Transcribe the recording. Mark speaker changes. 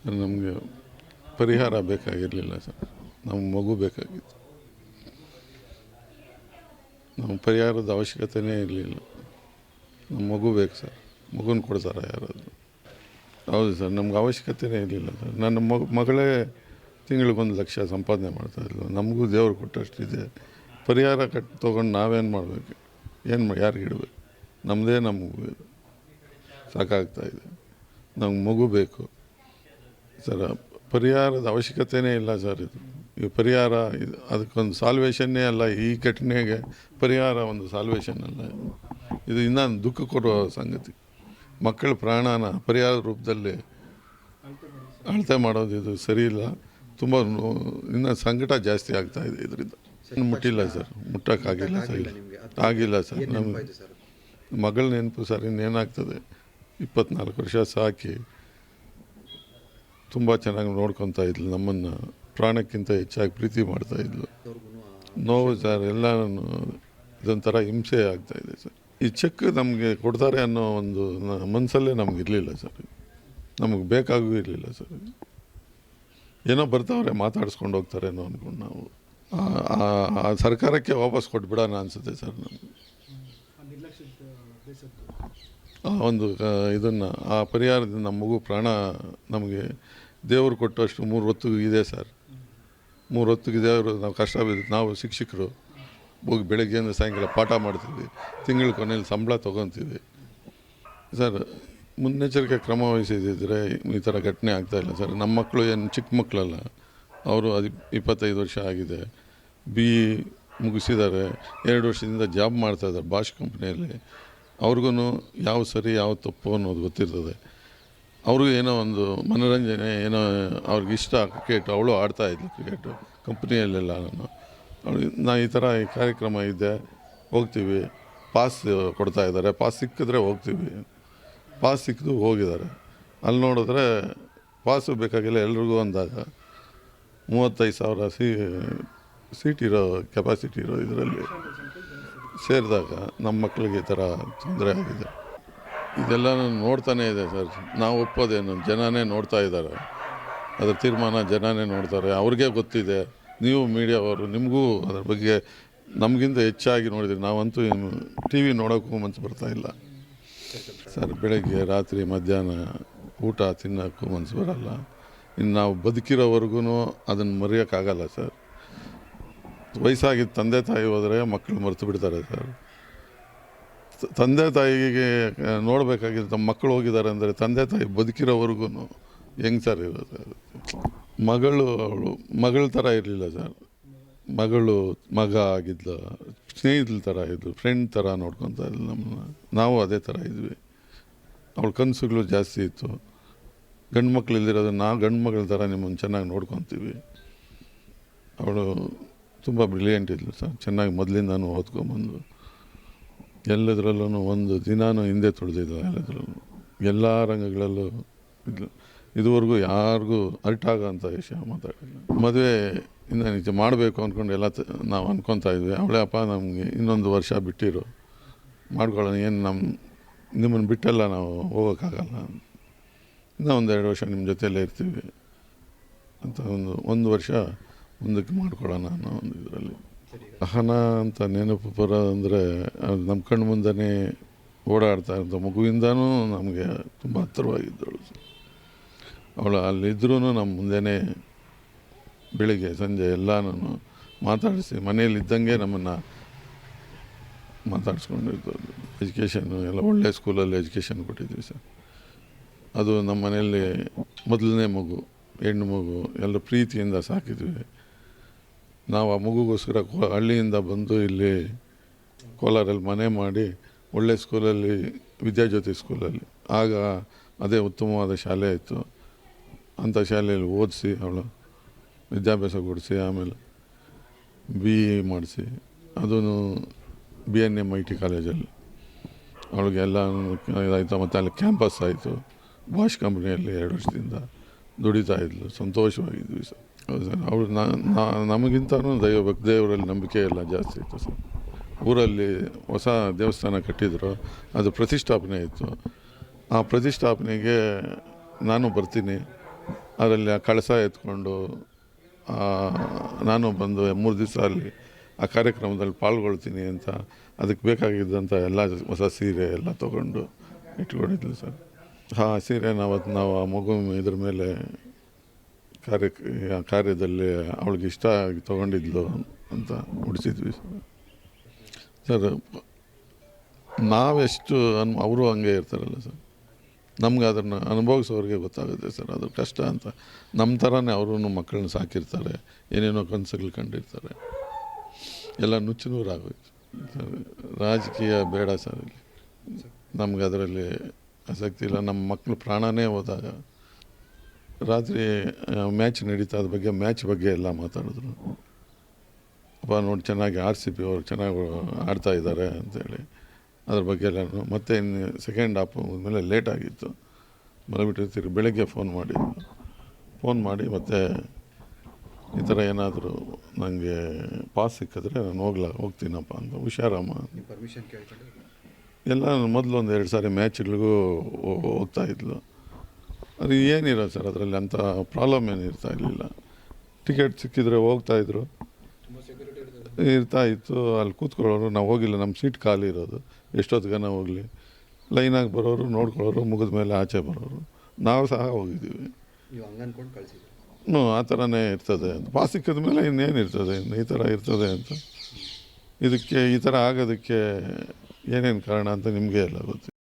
Speaker 1: ನಮಗೆ ಪರಿಹಾರ ಬೇಕಾಗಿರಲಿಲ್ಲ ಸರ್, ನಮ್ಗೆ ಮಗು ಬೇಕಾಗಿತ್ತು. ನಮ್ಮ ಪರಿಹಾರದ ಅವಶ್ಯಕತೆಯೇ ಇರಲಿಲ್ಲ. ನಮ್ಮ ಮಗು ಬೇಕು ಸರ್, ಮಗುನ ಕೊಡ್ತಾರೆ ಯಾರಾದರೂ? ಹೌದು ಸರ್, ನಮ್ಗೆ ಅವಶ್ಯಕತೆಯೇ ಇರಲಿಲ್ಲ ಸರ್. ನನ್ನ ಮಗಳೇ ತಿಂಗಳಿಗೊಂದು 1,00,000 ಸಂಪಾದನೆ ಮಾಡ್ತಾಯಿದ್ಲು. ನಮಗೂ ದೇವರು ಕೊಟ್ಟಷ್ಟಿದೆ. ಪರಿಹಾರ ತೊಗೊಂಡು ನಾವೇನು ಮಾಡಬೇಕು? ಯಾರಿಗೆ ಇಡಬೇಕು? ನಮಗೆ ಸಾಕಾಗ್ತಾಯಿದೆ. ನಮ್ಗೆ ಮಗು ಬೇಕು ಸರ್. ಪರಿಹಾರದ ಅವಶ್ಯಕತೆಯೇ ಇಲ್ಲ ಸರ್. ಈ ಪರಿಹಾರ ಅದಕ್ಕೊಂದು ಸಾಲ್ವೇಷನ್ನೇ ಅಲ್ಲ. ಈ ಘಟನೆಗೆ ಪರಿಹಾರ ಒಂದು ಸಾಲ್ವೇಷನ್ ಅಲ್ಲ. ಇದು ಇನ್ನೂ ದುಃಖ ಕೊಡುವ ಸಂಗತಿ. ಮಕ್ಕಳ ಪ್ರಾಣನ ಪರಿಹಾರ ರೂಪದಲ್ಲಿ ಅಳತೆ ಮಾಡೋದು ಇದು ಸರಿ ಇಲ್ಲ. ತುಂಬ ಇನ್ನೂ ಸಂಕಟ ಜಾಸ್ತಿ ಆಗ್ತಾಯಿದೆ ಇದರಿಂದ. ಮುಟ್ಟಿಲ್ಲ ಸರ್, ಮುಟ್ಟೋಕ್ಕಾಗಿಲ್ಲ ಸರ್. ಆಗಿಲ್ಲ ಸರ್. ನಮ್ಮ ಮಗಳ ನೆನಪು ಸರ್. ಇನ್ನೇನಾಗ್ತದೆ? 24 ವರ್ಷ ಸಾಕಿ ತುಂಬ ಚೆನ್ನಾಗಿ ನೋಡ್ಕೊತಾ ಇದ್ಲು. ನಮ್ಮನ್ನು ಪ್ರಾಣಕ್ಕಿಂತ ಹೆಚ್ಚಾಗಿ ಪ್ರೀತಿ ಮಾಡ್ತಾಯಿದ್ಲು. ನೋವು ಸರ್, ಎಲ್ಲ ಇದೊಂಥರ ಹಿಂಸೆ ಆಗ್ತಾಯಿದೆ ಸರ್. ಈ ಚೆಕ್ ನಮಗೆ ಕೊಡ್ತಾರೆ ಅನ್ನೋ ಒಂದು ಮನಸ್ಸಲ್ಲೇ ನಮಗಿರಲಿಲ್ಲ ಸರ್. ನಮಗೆ ಬೇಕಾಗೂ ಇರಲಿಲ್ಲ ಸರ್. ಏನೋ ಬರ್ತಾವ್ರೆ, ಮಾತಾಡಿಸ್ಕೊಂಡು ಹೋಗ್ತಾರೆ ಅನ್ನೋ ಅಂದ್ಕೊಂಡು ನಾವು ಆ ಸರ್ಕಾರಕ್ಕೆ ವಾಪಸ್ ಕೊಟ್ಬಿಡೋಣ ಅನಿಸುತ್ತೆ ಸರ್. ನಮಗೆ ಆ ಒಂದು ಇದನ್ನು, ಆ ಪರಿಹಾರದಿಂದ ನಮ್ಮ ಮಗು ಪ್ರಾಣ ನಮಗೆ ದೇವರು ಕೊಟ್ಟಷ್ಟು 3 ಹೊತ್ತಿಗೆ ಇದೆ ಸರ್. 3 ಹೊತ್ತಿಗೆ ದೇವರು ನಾವು ಕಷ್ಟ ಬಿದ್ದು, ನಾವು ಶಿಕ್ಷಕರು ಹೋಗಿ ಬೆಳಗ್ಗೆಯಿಂದ ಸಾಯಂಕಾಲ ಪಾಠ ಮಾಡ್ತೀವಿ. ತಿಂಗಳ ಕೊನೆಯಲ್ಲಿ ಸಂಬಳ ತೊಗೊತೀವಿ ಸರ್. ಮುನ್ನೆಚ್ಚರಿಕೆ ಕ್ರಮ ವಹಿಸಿದ್ದರೆ ಈ ಥರ ಘಟನೆ ಆಗ್ತಾಯಿಲ್ಲ ಸರ್. ನಮ್ಮ ಮಕ್ಕಳು ಏನು ಚಿಕ್ಕ ಮಕ್ಕಳಲ್ಲ, ಅವರು 25 ವರ್ಷ ಆಗಿದೆ, BE ಮುಗಿಸಿದ್ದಾರೆ, 2 ವರ್ಷದಿಂದ ಜಾಬ್ ಮಾಡ್ತಾಯಿದ್ದಾರೆ ಬಾಷ್ ಕಂಪ್ನಿಯಲ್ಲಿ. ಅವ್ರಿಗೂ ಯಾವ ಸರಿ ಯಾವ ತಪ್ಪು ಅನ್ನೋದು ಗೊತ್ತಿರ್ತದೆ. ಅವ್ರಿಗೂ ಏನೋ ಒಂದು ಮನೋರಂಜನೆ, ಏನೋ ಅವ್ರಿಗಿಷ್ಟ ಕ್ರಿಕೆಟ್. ಅವಳು ಆಡ್ತಾಯಿದ್ಲು ಕ್ರಿಕೆಟು ಕಂಪ್ನಿಯಲ್ಲೆಲ್ಲ. ನಾ ಈ ಥರ ಈ ಕಾರ್ಯಕ್ರಮ ಇದ್ದೆ, ಹೋಗ್ತೀವಿ, ಪಾಸ್ ಕೊಡ್ತಾಯಿದ್ದಾರೆ, ಪಾಸ್ ಸಿಕ್ಕಿದ್ರೆ ಹೋಗ್ತೀವಿ. ಪಾಸ್ ಸಿಕ್ಕಿದು ಹೋಗಿದ್ದಾರೆ. ಅಲ್ಲಿ ನೋಡಿದ್ರೆ ಪಾಸು ಬೇಕಾಗಿಲ್ಲ ಎಲ್ರಿಗೂ ಅಂದಾಗ 35,000 ಸೀಟ್ ಇರೋ ಕೆಪಾಸಿಟಿ ಇರೋ ಇದರಲ್ಲಿ ಸೇರಿದಾಗ ನಮ್ಮ ಮಕ್ಕಳಿಗೆ ಈ ಥರ ತೊಂದರೆ ಆಗಿದೆ. ಇದೆಲ್ಲ ನೋಡ್ತಾನೇ ಇದೆ ಸರ್. ನಾವು ಒಪ್ಪೋದೇನು, ಜನನೇ ನೋಡ್ತಾ ಇದ್ದಾರೆ. ಅದರ ತೀರ್ಮಾನ ಜನನೇ ನೋಡ್ತಾರೆ. ಅವ್ರಿಗೆ ಗೊತ್ತಿದೆ. ನೀವು ಮೀಡಿಯಾವರು, ನಿಮಗೂ ಅದ್ರ ಬಗ್ಗೆ ನಮಗಿಂತ ಹೆಚ್ಚಾಗಿ ನೋಡಿದ್ರಿ. ನಾವಂತೂ TV ನೋಡೋಕ್ಕೂ ಮನಸ್ಸು ಬರ್ತಾಯಿಲ್ಲ ಸರ್. ಬೆಳಗ್ಗೆ ರಾತ್ರಿ ಮಧ್ಯಾಹ್ನ ಊಟ ತಿನ್ನೋಕ್ಕೂ ಮನಸ್ಸು ಬರೋಲ್ಲ. ಇನ್ನು ನಾವು ಬದುಕಿರೋವರೆಗೂ ಅದನ್ನು ಮರೆಯೋಕ್ಕಾಗಲ್ಲ ಸರ್. ವಯಸ್ಸಾಗಿದ್ದ ತಂದೆ ತಾಯಿ ಹೋದರೆ ಮಕ್ಕಳು ಮರೆತು ಬಿಡ್ತಾರೆ ಸರ್. ತಂದೆ ತಾಯಿಗೆ ನೋಡಬೇಕಾಗಿದ್ದು ತಮ್ಮ ಮಕ್ಕಳು ಹೋಗಿದ್ದಾರೆ ಅಂದರೆ ತಂದೆ ತಾಯಿ ಬದುಕಿರೋವರೆಗೂ ಹೆಂಗೆ ಸರ್ ಇರೋದು? ಅವಳು ಮಗಳ ಥರ ಇರಲಿಲ್ಲ ಸರ್. ಮಗ ಆಗಿದ್ಲು, ಸ್ನೇಹಿತల ಥರ ಇದ್ಲು, ಫ್ರೆಂಡ್ ಥರ ನೋಡ್ಕೊತಾ ಇದ್ಲು ನಮ್ಮನ್ನ. ನಾವು ಅದೇ ಥರ ಇದ್ವಿ. ಅವಳ ಕನಸುಗಳು ಜಾಸ್ತಿ ಇತ್ತು. ಗಂಡು ಮಕ್ಳು ಇಲ್ದಿರೋದು ನಾವು ಗಂಡು ಮಗಳ ಥರ ನಿಮ್ಮನ್ನು ಚೆನ್ನಾಗಿ ನೋಡ್ಕೊತೀವಿ. ಅವಳು ತುಂಬ ಬ್ರಿಲಿಯಂಟ್ ಇದ್ಲು ಸರ್. ಚೆನ್ನಾಗಿ ಮೊದಲಿಂದನೂ ಓದ್ಕೊಂಬಂದು ಎಲ್ಲದರಲ್ಲೂ ಒಂದು ದಿನಾನೂ ಹಿಂದೆ ತುಳಿದಿಲ್ಲ. ಎಲ್ಲ ರಂಗಗಳಲ್ಲೂ ಇದ್ಲು. ಇದುವರೆಗೂ ಯಾರಿಗೂ ಅರ್ಟಾಗೋಂಥ ವಿಷಯ ಮಾತಾಡಿಲ್ಲ. ಮದುವೆ ಇನ್ನು ನಿಜ ಮಾಡಬೇಕು ಅಂದ್ಕೊಂಡು ಎಲ್ಲ ನಾವು ಅಂದ್ಕೊತಾ ಇದ್ವಿ. ಅವಳೇ ಅಪ್ಪ ನಮಗೆ ಇನ್ನೊಂದು ವರ್ಷ ಬಿಟ್ಟಿರು ಮಾಡ್ಕೊಳ್ಳೋಣ, ಏನು ನಿಮ್ಮನ್ನು ಬಿಟ್ಟೆಲ್ಲ ನಾವು ಹೋಗೋಕ್ಕಾಗಲ್ಲ, ಇನ್ನೂ 1-2 ವರ್ಷ ನಿಮ್ಮ ಜೊತೆಯಲ್ಲೇ ಇರ್ತೀವಿ ಅಂತ ಒಂದು ವರ್ಷ ಮುಂದಕ್ಕೆ ಮಾಡ್ಕೊಳ್ಳೋಣ ಅನ್ನೋ ಒಂದು ಇದರಲ್ಲಿ. ಸಹನ ಅಂತ ನೆನಪು ಬರೋದಂದರೆ ನಮ್ಮ ಕಣ್ಣು ಮುಂದೆನೇ ಓಡಾಡ್ತಾ ಇರೋಂಥ ಮಗುವಿಂದನೂ ನಮಗೆ ತುಂಬ ಹತ್ತಿರವಾಗಿದ್ದಳು. ಅವಳು ಅಲ್ಲಿದ್ದರೂ ನಮ್ಮ ಮುಂದೆನೇ ಬೆಳಿಗ್ಗೆ ಸಂಜೆ ಎಲ್ಲನೂ ಮಾತಾಡಿಸಿ ಮನೆಯಲ್ಲಿದ್ದಂಗೆ ನಮ್ಮನ್ನು ಮಾತಾಡಿಸ್ಕೊಂಡಿರ್ತಾರೆ. ಎಜುಕೇಷನ್ನು ಎಲ್ಲ ಒಳ್ಳೆಯ ಸ್ಕೂಲಲ್ಲಿ ಎಜುಕೇಷನ್ ಕೊಟ್ಟಿದ್ವಿ ಸರ್. ಅದು ನಮ್ಮ ಮನೆಯಲ್ಲಿ ಮೊದಲನೇ ಮಗು, ಹೆಣ್ಣು ಮಗು, ಎಲ್ಲ ಪ್ರೀತಿಯಿಂದ ಸಾಕಿದ್ವಿ. ನಾವು ಆ ಮಗುಗೋಸ್ಕರ ಹಳ್ಳಿಯಿಂದ ಬಂದು ಇಲ್ಲಿ ಕೋಲಾರಲ್ಲಿ ಮನೆ ಮಾಡಿ ಒಳ್ಳೆಯ ಸ್ಕೂಲಲ್ಲಿ, ವಿದ್ಯಾಜ್ಯೋತಿ ಸ್ಕೂಲಲ್ಲಿ, ಆಗ ಅದೇ ಉತ್ತಮವಾದ ಶಾಲೆ ಇತ್ತು. ಅಂಥ ಶಾಲೆಯಲ್ಲಿ ಓದಿಸಿ ಅವಳು ವಿದ್ಯಾಭ್ಯಾಸ ಕೊಡಿಸಿ ಆಮೇಲೆ BE ಮಾಡಿಸಿ ಅದೂ BNMIT ಕಾಲೇಜಲ್ಲಿ ಅವಳಿಗೆ ಎಲ್ಲ ಇದಾಯಿತು. ಮತ್ತು ಅಲ್ಲಿ ಕ್ಯಾಂಪಸ್ ಆಯಿತು. ಬಾಷ್ ಕಂಪ್ನಿಯಲ್ಲಿ 2 ವರ್ಷದಿಂದ ದುಡಿತಾ ಇದ್ಲು. ಸಂತೋಷವಾಗಿದ್ವಿ ಸರ್. ಹೌದು ಸರ್. ಅವಳು ನಮಗಿಂತನೂ ದೇವರಲ್ಲಿ ನಂಬಿಕೆ ಎಲ್ಲ ಜಾಸ್ತಿ ಇತ್ತು ಸರ್. ಊರಲ್ಲಿ ಹೊಸ ದೇವಸ್ಥಾನ ಕಟ್ಟಿದ್ರು, ಅದು ಪ್ರತಿಷ್ಠಾಪನೆ ಇತ್ತು. ಆ ಪ್ರತಿಷ್ಠಾಪನೆಗೆ ನಾನು ಬರ್ತೀನಿ, ಅದರಲ್ಲಿ ಆ ಕಳಸ ಎತ್ಕೊಂಡು ನಾನು ಬಂದು 3 ದಿವಸ ಅಲ್ಲಿ ಆ ಕಾರ್ಯಕ್ರಮದಲ್ಲಿ ಪಾಲ್ಗೊಳ್ತೀನಿ ಅಂತ ಅದಕ್ಕೆ ಬೇಕಾಗಿದ್ದಂಥ ಎಲ್ಲ ಹೊಸ ಸೀರೆ ಎಲ್ಲ ತೊಗೊಂಡು ಇಟ್ಕೊಂಡಿದ್ಲು ಸರ್. ಹಾಂ, ಸೀರೆ ನಾವು ಆ ಮಗು ಇದ್ರ ಮೇಲೆ ಕಾರ್ಯದಲ್ಲಿ ಅವಳಿಗೆ ಇಷ್ಟ ಆಗಿ ತೊಗೊಂಡಿದ್ಲು ಅಂತ ಉಡಿಸಿದ್ವಿ ಸರ್. ನಾವೆಷ್ಟು ಅವರು ಹಂಗೆ ಇರ್ತಾರಲ್ಲ ಸರ್, ನಮ್ಗೆ ಅದನ್ನು ಅನುಭವಿಸೋರಿಗೆ ಗೊತ್ತಾಗುತ್ತೆ ಸರ್ ಅದ್ರ ಕಷ್ಟ ಅಂತ. ನಮ್ಮ ಥರನೇ ಅವರು ಮಕ್ಕಳನ್ನ ಸಾಕಿರ್ತಾರೆ, ಏನೇನೋ ಕನಸುಗಳು ಕಂಡಿರ್ತಾರೆ, ಎಲ್ಲ ನುಚ್ಚುನೂರಾಗೋಯ್ತು ಸರ್. ರಾಜಕೀಯ ಬೇಡ ಸರ್, ಇಲ್ಲಿ ನಮ್ಗೆ ಅದರಲ್ಲಿ ಆಸಕ್ತಿ ಇಲ್ಲ. ನಮ್ಮ ಮಕ್ಕಳು ಪ್ರಾಣನೇ ಹೋದಾಗ ರಾತ್ರಿ ಮ್ಯಾಚ್ ನಡೀತಾ ಅದ್ರ ಬಗ್ಗೆ ಮ್ಯಾಚ್ ಬಗ್ಗೆ ಎಲ್ಲ ಮಾತಾಡಿದ್ರು. ಅಪ್ಪ ನೋಡಿ ಚೆನ್ನಾಗಿ RCB ಅವ್ರು ಚೆನ್ನಾಗಿ ಆಡ್ತಾ ಇದ್ದಾರೆ ಅಂಥೇಳಿ ಅದ್ರ ಬಗ್ಗೆ ಎಲ್ಲ. ಮತ್ತೆ ಇನ್ನು ಸೆಕೆಂಡ್ ಹಾಫ್ ಮೇಲೆ ಲೇಟ್ ಆಗಿತ್ತು, ಮಲಗಿಬಿಟ್ಟಿರ್ತೀರಿ. ಬೆಳಗ್ಗೆ ಫೋನ್ ಮಾಡಿ ಮತ್ತೆ ಈ ಥರ ಏನಾದರೂ ನನಗೆ ಪಾಸ್ ಸಿಕ್ಕಿದ್ರೆ ನಾನು ಹೋಗ್ತೀನಪ್ಪ ಅಂತ. ಹುಷಾರಮ್ಮ
Speaker 2: ಪರ್ಮಿಷನ್ ಕೇಳ್ಕೊಂಡು
Speaker 1: ಎಲ್ಲ ಮೊದಲು 1-2 ಸಾರಿ ಮ್ಯಾಚ್ಗಳಿಗೂ ಹೋಗ್ತಾಯಿದ್ಲು. ಅದು ಏನಿರೋ ಸರ್ ಅದರಲ್ಲಿ ಅಂಥ ಪ್ರಾಬ್ಲಮ್ ಏನು ಇರಲಿಲ್ಲ. ಟಿಕೆಟ್ ಸಿಕ್ಕಿದ್ರೆ ಹೋಗ್ತಾಯಿದ್ರು, ಇರ್ತಾಯಿತ್ತು. ಅಲ್ಲಿ ಕೂತ್ಕೊಳ್ಳೋರು, ನಾವು ಹೋಗಿಲ್ಲ, ನಮ್ಮ ಸೀಟ್ ಖಾಲಿ ಇರೋದು, ಎಷ್ಟೊತ್ತಿಗನ ಹೋಗಲಿ ಲೈನಾಗಿ ಬರೋರು, ನೋಡ್ಕೊಳ್ಳೋರು, ಮುಗಿದ ಮೇಲೆ ಆಚೆ ಬರೋರು. ನಾವು ಸಹ ಹೋಗಿದ್ದೀವಿ.
Speaker 2: ನೀವು ಹಂಗೆ ಅಂದ್ಕೊಂಡು ಕಳಿಸಿದ್ರಿ?
Speaker 1: ಆ ಥರನೇ ಇರ್ತದೆ ಅಂತ. ಪಾಸ್ ಸಿಕ್ಕಿದ ಮೇಲೆ ಇನ್ನೇನಿರ್ತದೆ, ಈ ಥರ ಇರ್ತದೆ ಅಂತ. ಇದಕ್ಕೆ ಈ ಥರ ಆಗೋದಕ್ಕೆ ಏನೇನು ಕಾರಣ ಅಂತ ನಿಮಗೆ ಎಲ್ಲ ಗೊತ್ತು.